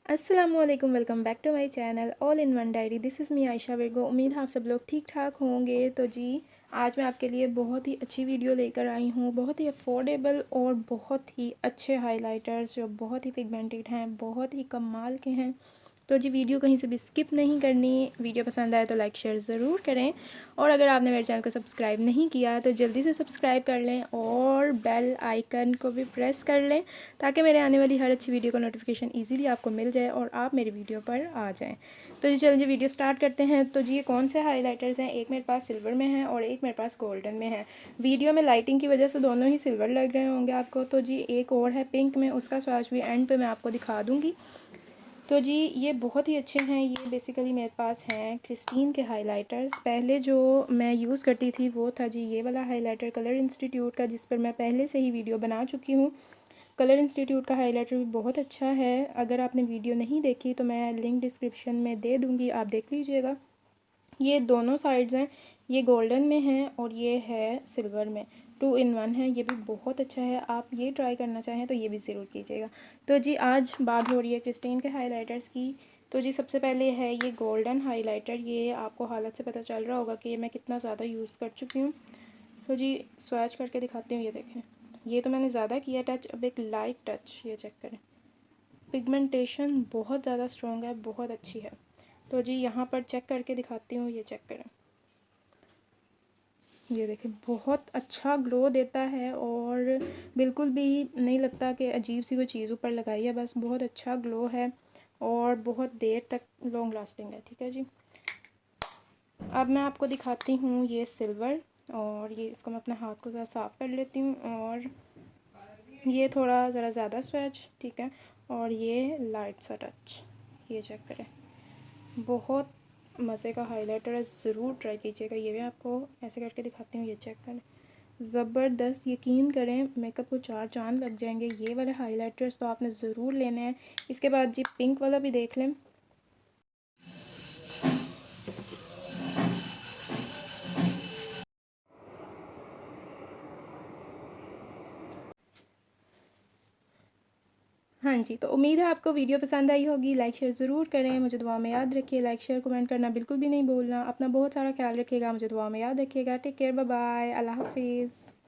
अस्सलामुअलैकुम, welcome back to my channel all in one diary. This is me Ayesha Virgo. उम्मीद है आप सब लोग ठीक ठाक होंगे। तो जी आज मैं आपके लिए बहुत ही अच्छी वीडियो लेकर आई हूँ, बहुत ही अफोर्डेबल और बहुत ही अच्छे हाइलाइटर्स जो बहुत ही पिगमेंटेड हैं, बहुत ही कमाल के हैं। तो जी वीडियो कहीं से भी स्किप नहीं करनी। वीडियो पसंद आए तो लाइक शेयर ज़रूर करें, और अगर आपने मेरे चैनल को सब्सक्राइब नहीं किया तो जल्दी से सब्सक्राइब कर लें और बेल आइकन को भी प्रेस कर लें ताकि मेरे आने वाली हर अच्छी वीडियो का नोटिफिकेशन इजीली आपको मिल जाए और आप मेरी वीडियो पर आ जाएं। तो जी चलिए वीडियो स्टार्ट करते हैं। तो जी ये कौन से हाईलाइटर्स हैं, एक मेरे पास सिल्वर में है और एक मेरे पास गोल्डन में है। वीडियो में लाइटिंग की वजह से दोनों ही सिल्वर लग रहे होंगे आपको। तो जी एक और है पिंक में, उसका स्वाच भी एंड पर मैं आपको दिखा दूँगी। तो जी ये बहुत ही अच्छे हैं। ये बेसिकली मेरे पास हैं क्रिस्टीन के हाइलाइटर्स। पहले जो मैं यूज़ करती थी वो था जी ये वाला हाइलाइटर कलर इंस्टीट्यूट का, जिस पर मैं पहले से ही वीडियो बना चुकी हूँ। कलर इंस्टीट्यूट का हाइलाइटर भी बहुत अच्छा है। अगर आपने वीडियो नहीं देखी तो मैं लिंक डिस्क्रिप्शन में दे दूँगी, आप देख लीजिएगा। ये दोनों साइड्स हैं, ये गोल्डन में है और ये है सिल्वर में। 2 in 1 है, ये भी बहुत अच्छा है। आप ये ट्राई करना चाहें तो ये भी ज़रूर कीजिएगा। तो जी आज बात हो रही है क्रिस्टीन के हाइलाइटर्स की। तो जी सबसे पहले है ये गोल्डन हाइलाइटर। ये आपको हालत से पता चल रहा होगा कि ये मैं कितना ज़्यादा यूज़ कर चुकी हूँ। तो जी स्वैच करके दिखाती हूँ। ये देखें, ये तो मैंने ज़्यादा किया टच, अब एक लाइट टच, ये चेक करें। पिगमेंटेशन बहुत ज़्यादा स्ट्रॉन्ग है, बहुत अच्छी है। तो जी यहाँ पर चेक करके दिखाती हूँ, ये चेक करें। ये देखें, बहुत अच्छा ग्लो देता है और बिल्कुल भी नहीं लगता कि अजीब सी कोई चीज़ ऊपर लगाई है। बस बहुत अच्छा ग्लो है और बहुत देर तक लॉन्ग लास्टिंग है। ठीक है जी, अब मैं आपको दिखाती हूँ ये सिल्वर। और ये इसको मैं अपने हाथ को ज़रा साफ़ कर लेती हूँ। और ये थोड़ा ज़रा ज़्यादा स्वैच, ठीक है। और ये लाइट सा टच, ये चेक करें। बहुत मज़े का हाइलाइटर है, ज़रूर ट्राई कीजिएगा। ये भी आपको ऐसे करके दिखाती हूँ, ये चेक करें। ज़बरदस्त, यकीन करें मेकअप को 4 चांद लग जाएंगे। ये वाले हाइलाइटर्स तो आपने ज़रूर लेने हैं। इसके बाद जी पिंक वाला भी देख लें। हाँ जी, तो उम्मीद है आपको वीडियो पसंद आई होगी। लाइक शेयर ज़रूर करें, मुझे दुआ में याद रखिए। लाइक शेयर कमेंट करना बिल्कुल भी नहीं भूलना। अपना बहुत सारा ख्याल रखिएगा, मुझे दुआ में याद रखिएगा। टेक केयर, बाय बाय, अल्लाह हाफिज़।